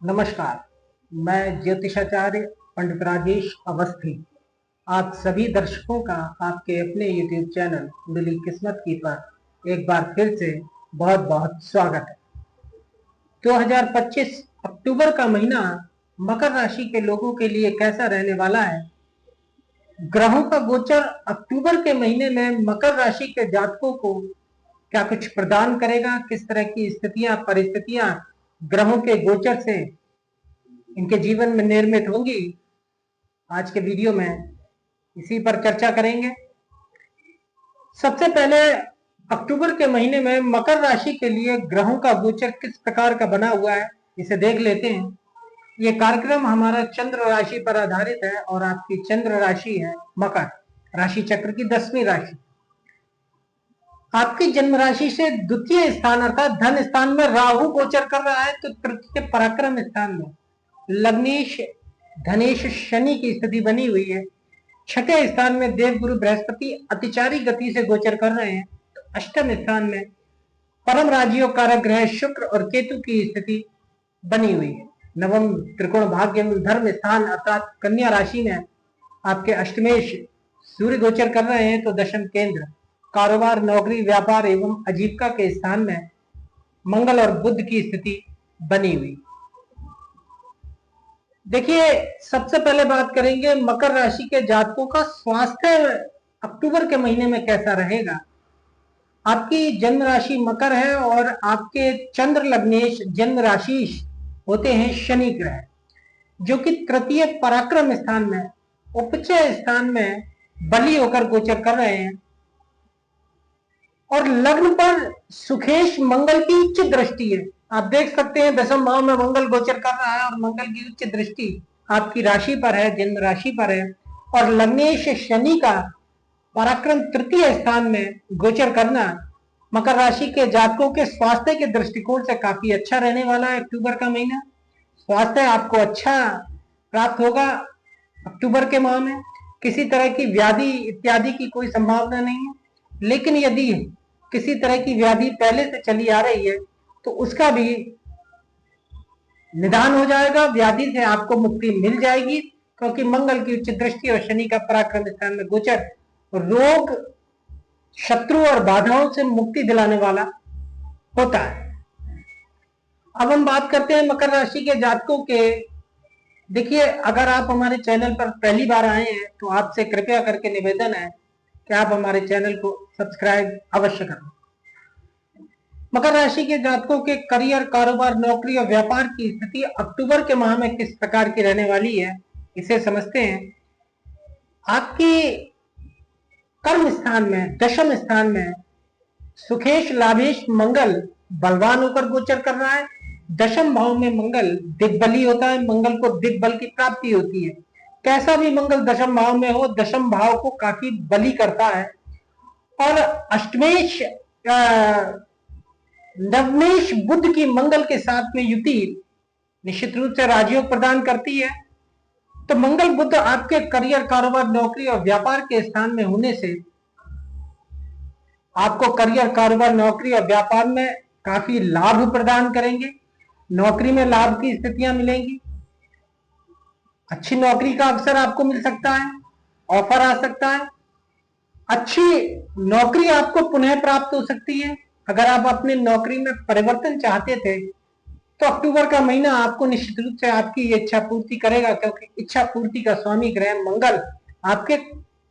नमस्कार। मैं ज्योतिषाचार्य पंडित राजेश अवस्थी आप सभी दर्शकों का आपके अपने YouTube चैनल कुंडली किस्मत की पर एक बार फिर से बहुत बहुत स्वागत है। 2025 अक्टूबर का महीना मकर राशि के लोगों के लिए कैसा रहने वाला है? ग्रहों का गोचर अक्टूबर के महीने में मकर राशि के जातकों को क्या कुछ प्रदान करेगा? किस तरह की स्थितियां परिस्थितियां ग्रहों के गोचर से इनके जीवन में निर्मित होंगी? आज के वीडियो में इसी पर चर्चा करेंगे। सबसे पहले अक्टूबर के महीने में मकर राशि के लिए ग्रहों का गोचर किस प्रकार का बना हुआ है, इसे देख लेते हैं। ये कार्यक्रम हमारा चंद्र राशि पर आधारित है और आपकी चंद्र राशि है मकर राशि चक्र की 10वीं राशि। आपकी जन्म राशि से द्वितीय स्थान अर्थात धन स्थान में राहु गोचर कर रहा है, तो तृतीय पराक्रम स्थान में लग्नेश धनेश शनि की स्थिति बनी हुई है। छठे स्थान में देवगुरु बृहस्पति अतिचारी गति से गोचर कर रहे हैं। तो अष्टम स्थान में परम राजयोग कारक ग्रह शुक्र और केतु की स्थिति बनी हुई है। नवम त्रिकोण भाग्य धर्म स्थान अर्थात कन्या राशि में आपके अष्टमेश सूर्य गोचर कर रहे हैं। तो दशम केंद्र कारोबार नौकरी व्यापार एवं आजीविका के स्थान में मंगल और बुध की स्थिति बनी हुई। देखिए, सबसे पहले बात करेंगे मकर राशि के जातकों का स्वास्थ्य अक्टूबर के महीने में कैसा रहेगा। आपकी जन्म राशि मकर है और आपके चंद्र लग्नेश जन्म राशि होते हैं शनि ग्रह, जो कि तृतीय पराक्रम स्थान में उपचय स्थान में बली होकर गोचर कर रहे हैं। और लग्न पर सुखेश मंगल की उच्च दृष्टि है। आप देख सकते हैं दशम भाव में मंगल गोचर कर रहा है और मंगल की उच्च दृष्टि आपकी राशि पर है, जन्म राशि पर है। और लग्नेश शनि का पराक्रम तृतीय स्थान में गोचर करना मकर राशि के जातकों के स्वास्थ्य के दृष्टिकोण से काफी अच्छा रहने वाला है। अक्टूबर का महीना स्वास्थ्य आपको अच्छा प्राप्त होगा। अक्टूबर के माह में किसी तरह की व्याधि इत्यादि की कोई संभावना नहीं है, लेकिन यदि किसी तरह की व्याधि पहले से चली आ रही है तो उसका भी निदान हो जाएगा, व्याधि से आपको मुक्ति मिल जाएगी, क्योंकि मंगल की उच्च दृष्टि और शनि का पराक्रम स्थान में गोचर रोग शत्रु और बाधाओं से मुक्ति दिलाने वाला होता है। अब हम बात करते हैं मकर राशि के जातकों के। देखिए, अगर आप हमारे चैनल पर पहली बार आए हैं तो आपसे कृपया करके निवेदन है कि आप हमारे चैनल को सब्सक्राइब अवश्य करें। मकर राशि के जातकों के करियर कारोबार नौकरी और व्यापार की स्थिति अक्टूबर के माह में किस प्रकार की रहने वाली है, इसे समझते हैं। आपकी कर्म स्थान में दशम स्थान में सुखेश लाभेश मंगल बलवान होकर गोचर कर रहा है। दशम भाव में मंगल दिग्बली होता है, मंगल को दिग्बल की प्राप्ति होती है। कैसा भी मंगल दशम भाव में हो, दशम भाव को काफी बली करता है। और अष्टमेश नवमेश बुध की मंगल के साथ में युति निश्चित रूप से राजयोग प्रदान करती है। तो मंगल बुध आपके करियर कारोबार नौकरी और व्यापार के स्थान में होने से आपको करियर कारोबार नौकरी और व्यापार में काफी लाभ प्रदान करेंगे। नौकरी में लाभ की स्थितियां मिलेंगी, अच्छी नौकरी का अवसर आपको मिल सकता है, ऑफर आ सकता है, अच्छी नौकरी आपको पुनः प्राप्त हो सकती है। अगर आप अपनी नौकरी में परिवर्तन चाहते थे तो अक्टूबर का महीना आपको निश्चित रूप से आपकी इच्छा पूर्ति करेगा, क्योंकि इच्छा पूर्ति का स्वामी ग्रह मंगल आपके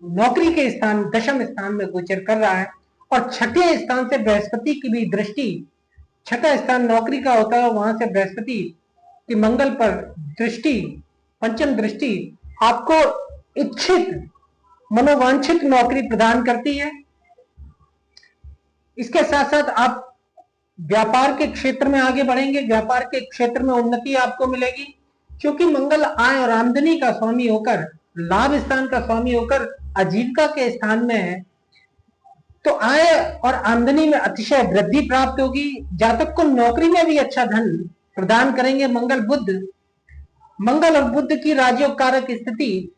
नौकरी के स्थान दशम स्थान में गोचर कर रहा है। और छठे स्थान से बृहस्पति की भी दृष्टि, छठा स्थान नौकरी का होता है, वहां से बृहस्पति की मंगल पर दृष्टि पंचम दृष्टि आपको इच्छित मनोवांछित नौकरी प्रदान करती है। इसके साथ साथ आप व्यापार के क्षेत्र में आगे बढ़ेंगे, व्यापार के क्षेत्र में उन्नति आपको मिलेगी, क्योंकि मंगल आय और आमदनी का स्वामी होकर लाभ स्थान का स्वामी होकर आजीविका के स्थान में है। तो आय और आमदनी में अतिशय वृद्धि प्राप्त होगी। जातक को नौकरी में भी अच्छा धन प्रदान करेंगे मंगल बुध। मंगल और बुध की राजयोग कारक स्थिति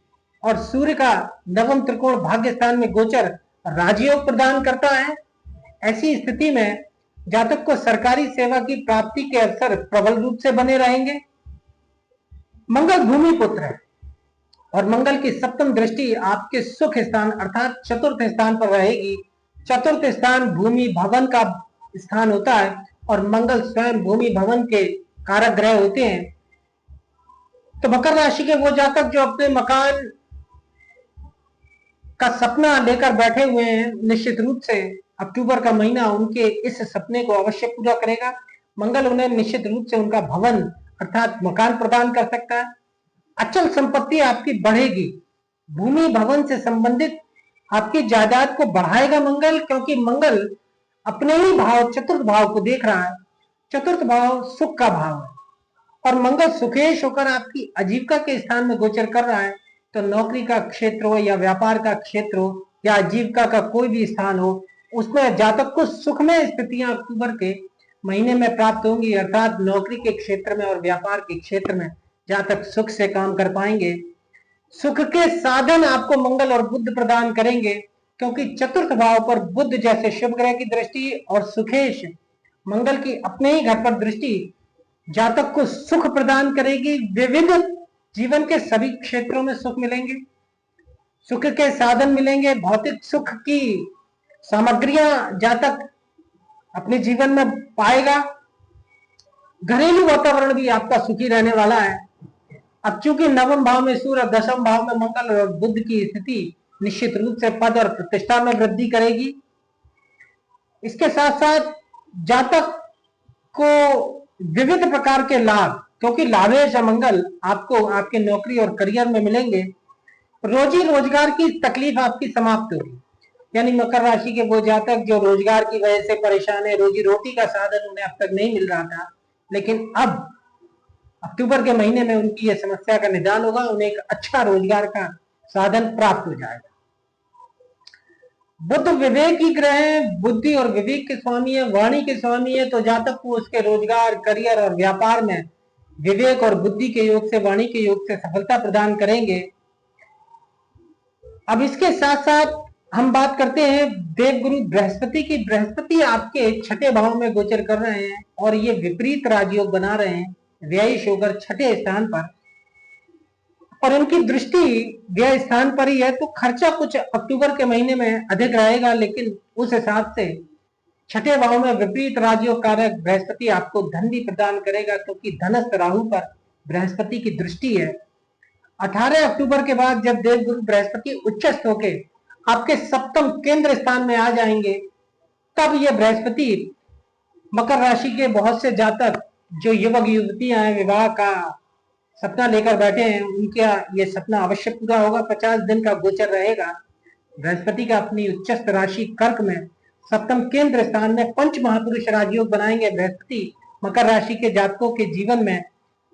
और सूर्य का नवम त्रिकोण भाग्य स्थान में गोचर राजयोग प्रदान करता है। ऐसी स्थिति में जातक को सरकारी सेवा की प्राप्ति के अवसर प्रबल रूप से बने रहेंगे। मंगल भूमि पुत्र है और मंगल की सप्तम दृष्टि आपके सुख स्थान अर्थात चतुर्थ स्थान पर रहेगी। चतुर्थ स्थान भूमि भवन का स्थान होता है और मंगल स्वयं भूमि भवन के कारक ग्रह होते हैं। तो मकर राशि के वो जातक जो अपने मकान का सपना लेकर बैठे हुए हैं, निश्चित रूप से अक्टूबर का महीना उनके इस सपने को अवश्य पूरा करेगा। मंगल उन्हें निश्चित रूप से उनका भवन अर्थात मकान प्रदान कर सकता है। अचल संपत्ति आपकी बढ़ेगी। भूमि भवन से संबंधित आपकी जायदाद को बढ़ाएगा मंगल, क्योंकि मंगल अपने ही भाव चतुर्थ भाव को देख रहा है। चतुर्थ भाव सुख का भाव है और मंगल सुखेश होकर आपकी आजीविका के स्थान में गोचर कर रहा है। तो नौकरी का क्षेत्र हो या व्यापार का क्षेत्र हो या आजीविका का कोई भी स्थान हो, उसमें जातक को सुखमय स्थितियां अक्टूबर के महीने में प्राप्त होंगी। अर्थात नौकरी के क्षेत्र में और व्यापार के क्षेत्र में जातक सुख से काम कर पाएंगे। सुख के साधन आपको मंगल और बुध प्रदान करेंगे, क्योंकि चतुर्थ भाव पर बुध जैसे शुभ ग्रह की दृष्टि और सुखेश मंगल की अपने ही घर पर दृष्टि जातक को सुख प्रदान करेगी। विविध जीवन के सभी क्षेत्रों में सुख मिलेंगे, सुख के साधन मिलेंगे। भौतिक सुख की सामग्रियां जातक अपने जीवन में पाएगा। घरेलू वातावरण भी आपका सुखी रहने वाला है। अब चूंकि नवम भाव में सूर्य, दशम भाव में मंगल और बुध की स्थिति निश्चित रूप से पद और प्रतिष्ठा में वृद्धि करेगी। इसके साथ साथ जातक को विविध प्रकार के लाभ, क्योंकि लाभेश मंगल आपको आपके नौकरी और करियर में मिलेंगे। रोजी रोजगार की तकलीफ आपकी समाप्त होगी। यानी मकर राशि के वो जातक जो रोजगार की वजह से परेशान है, रोजी रोटी का साधन उन्हें अब तक नहीं मिल रहा था, लेकिन अब अक्टूबर के महीने में उनकी यह समस्या का निदान होगा। उन्हें एक अच्छा रोजगार का साधन प्राप्त हो जाएगा। बुध विवेक की ग्रह है, बुद्धि और विवेक के स्वामी है, वाणी के स्वामी है। तो जातक को उसके रोजगार, करियर और व्यापार में विवेक और बुद्धि के योग से, वाणी के योग से सफलता प्रदान करेंगे। अब इसके साथ साथ हम बात करते हैं देवगुरु बृहस्पति की। बृहस्पति आपके छठे भाव में गोचर कर रहे हैं और ये विपरीत राजयोग बना रहे हैं, व्ययिश होकर छठे स्थान पर, और उनकी दृष्टि व्यय स्थान पर ही है। तो खर्चा कुछ अक्टूबर के महीने में अधिक रहेगा, लेकिन उस हिसाब से छठे भाव में विपरीत राजयोग कारक बृहस्पति आपको धन भी प्रदान करेगा, क्योंकि धनस्थ राहु पर बृहस्पति की दृष्टि है। 18 अक्टूबर के बाद जब देवगुरु बृहस्पति उच्चस्थ होके आपके सप्तम केंद्र स्थान में आ जाएंगे, तब यह बृहस्पति मकर राशि के बहुत से जातक जो युवक युवतियां हैं, विवाह का सपना लेकर बैठे हैं, उनका यह सपना अवश्य पूरा होगा। 50 दिन का गोचर रहेगा बृहस्पति का अपनी उच्चस्थ राशि कर्क में सप्तम केंद्र स्थान में। पंच महापुरुष राजयोग बनाएंगे बृहस्पति मकर राशि के जातकों के जीवन में।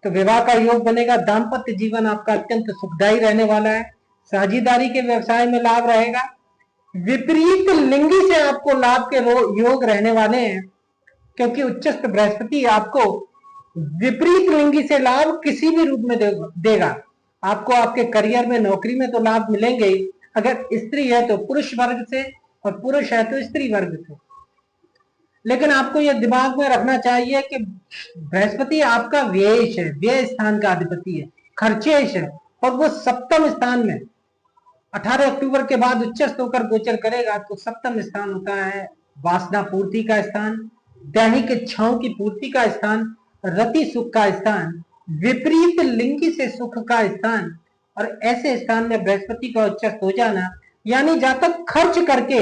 तो विवाह का योग बनेगा। दाम्पत्य जीवन आपका अत्यंत सुखदायी रहने वाला है। साझेदारी के व्यवसाय में लाभ रहेगा। विपरीत लिंगी से आपको लाभ के योग रहने वाले हैं, क्योंकि उच्चस्थ बृहस्पति आपको विपरीत लिंगी से लाभ किसी भी रूप में देगा। आपको आपके करियर में, नौकरी में तो लाभ मिलेंगे ही। अगर स्त्री है तो पुरुष वर्ग से और पुरुष है तो स्त्री वर्ग से। लेकिन आपको यह दिमाग में रखना चाहिए कि बृहस्पति आपका व्ययेश है, व्यय स्थान का अधिपति है, खर्चेश है, और वो सप्तम स्थान में 18 अक्टूबर के बाद उच्चस्थ होकर गोचर करेगा। तो सप्तम स्थान होता है वासना पूर्ति का स्थान, दैहिक इच्छाओं की पूर्ति का स्थान, रति सुख का स्थान, विपरीत लिंगी से सुख का स्थान। और ऐसे स्थान में बृहस्पति का उच्चस्थ हो जाना यानी जातक खर्च करके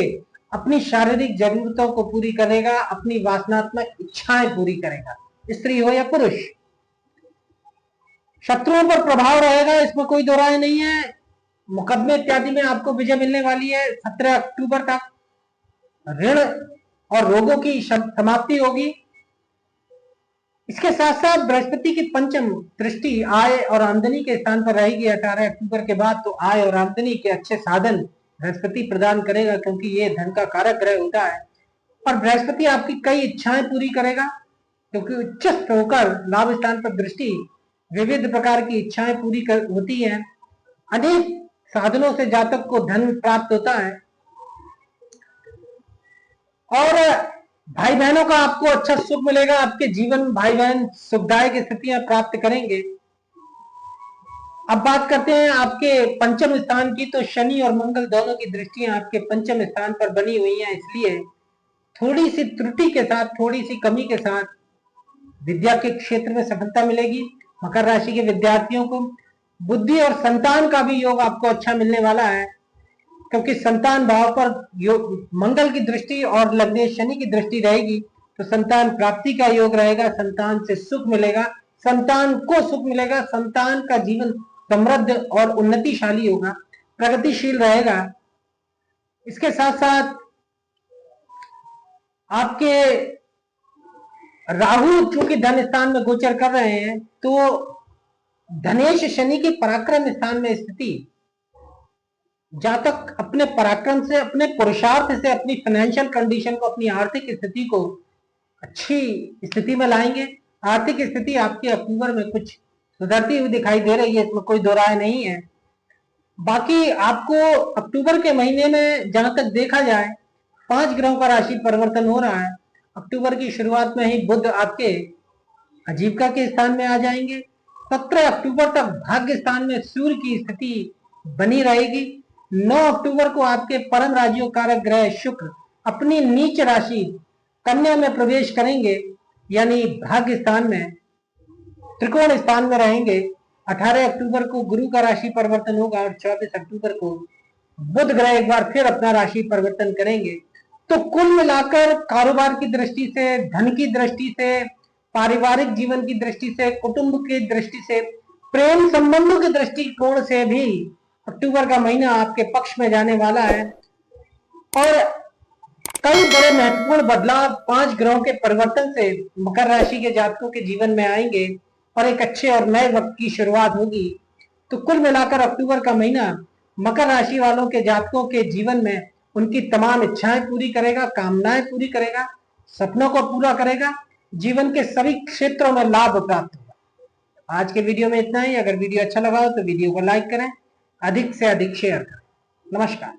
अपनी शारीरिक जरूरतों को पूरी करेगा, अपनी वासनात्मक इच्छाएं पूरी करेगा, स्त्री हो या पुरुष। शत्रुओं पर प्रभाव रहेगा, इसमें कोई दो राय नहीं है। मुकदमे इत्यादि में आपको विजय मिलने वाली है। 17 अक्टूबर तक ऋण और रोगों की समाप्ति होगी। इसके साथ साथ बृहस्पति की पंचम दृष्टि आय और आमदनी के स्थान पर रहेगी 18 अक्टूबर के बाद। तो आय और आमदनी के अच्छे साधन बृहस्पति प्रदान करेगा, क्योंकि ये धन का कारक ग्रह होता है। और बृहस्पति आपकी कई इच्छाएं पूरी करेगा, क्योंकि उच्चस्थ होकर लाभ स्थान पर दृष्टि विविध प्रकार की इच्छाएं पूरी होती है। अनेक साधनों से जातक को धन प्राप्त होता है। और भाई बहनों का आपको अच्छा सुख मिलेगा। आपके जीवन में भाई बहन सुखदायक स्थितियां प्राप्त करेंगे। अब बात करते हैं आपके पंचम स्थान की। तो शनि और मंगल दोनों की दृष्टियां आपके पंचम स्थान पर बनी हुई हैं, इसलिए थोड़ी सी त्रुटि के साथ, थोड़ी सी कमी के साथ विद्या के क्षेत्र में सफलता मिलेगी मकर राशि के विद्यार्थियों को। बुद्धि और संतान का भी योग आपको अच्छा मिलने वाला है, क्योंकि संतान भाव पर मंगल की दृष्टि और लग्नेश शनि की दृष्टि रहेगी, तो संतान प्राप्ति का योग रहेगा, संतान से सुख मिलेगा, संतान को सुख मिलेगा, संतान का जीवन समृद्ध और उन्नतिशाली होगा, प्रगतिशील रहेगा। इसके साथ साथ आपके राहु चूंकि धन स्थान में गोचर कर रहे हैं, तो धनेश शनि की पराक्रम स्थान में स्थिति, जातक अपने पराक्रम से, अपने पुरुषार्थ से अपनी फाइनेंशियल कंडीशन को, अपनी आर्थिक स्थिति को अच्छी स्थिति में लाएंगे। आर्थिक स्थिति आपकी अक्टूबर में कुछ सुधरती हुई दिखाई दे रही है, इसमें कोई दो राय नहीं है। बाकी आपको अक्टूबर के महीने में जहां तक देखा जाए 5 ग्रहों का राशि परिवर्तन हो रहा है। अक्टूबर की शुरुआत में ही बुध आपके आजीविका के स्थान में आ जाएंगे। 17 अक्टूबर तक भाग्य स्थान में सूर्य की स्थिति बनी रहेगी। 9 अक्टूबर को आपके परम राज्यों कारक ग्रह शुक्र अपनी नीच राशि कन्या में प्रवेश करेंगे, यानी भाग्य स्थान में, त्रिकोण स्थान में रहेंगे। 18 अक्टूबर को गुरु का राशि परिवर्तन होगा और 24 अक्टूबर को बुध ग्रह एक बार फिर अपना राशि परिवर्तन करेंगे। तो कुल मिलाकर कारोबार की दृष्टि से, धन की दृष्टि से, पारिवारिक जीवन की दृष्टि से, कुटुंब की दृष्टि से, प्रेम संबंधों के दृष्टिकोण से भी अक्टूबर का महीना आपके पक्ष में जाने वाला है। और कई बड़े महत्वपूर्ण बदलाव 5 ग्रहों के परिवर्तन से मकर राशि के जातकों के जीवन में आएंगे और एक अच्छे और नए वक्त की शुरुआत होगी। तो कुल मिलाकर अक्टूबर का महीना मकर राशि वालों के जातकों के जीवन में उनकी तमाम इच्छाएं पूरी करेगा, कामनाएं पूरी करेगा, सपनों को पूरा करेगा, जीवन के सभी क्षेत्रों में लाभ प्राप्त होगा। आज के वीडियो में इतना ही। अगर वीडियो अच्छा लगा हो तो वीडियो को लाइक करें, अधिक से अधिक शेयर करें। नमस्कार।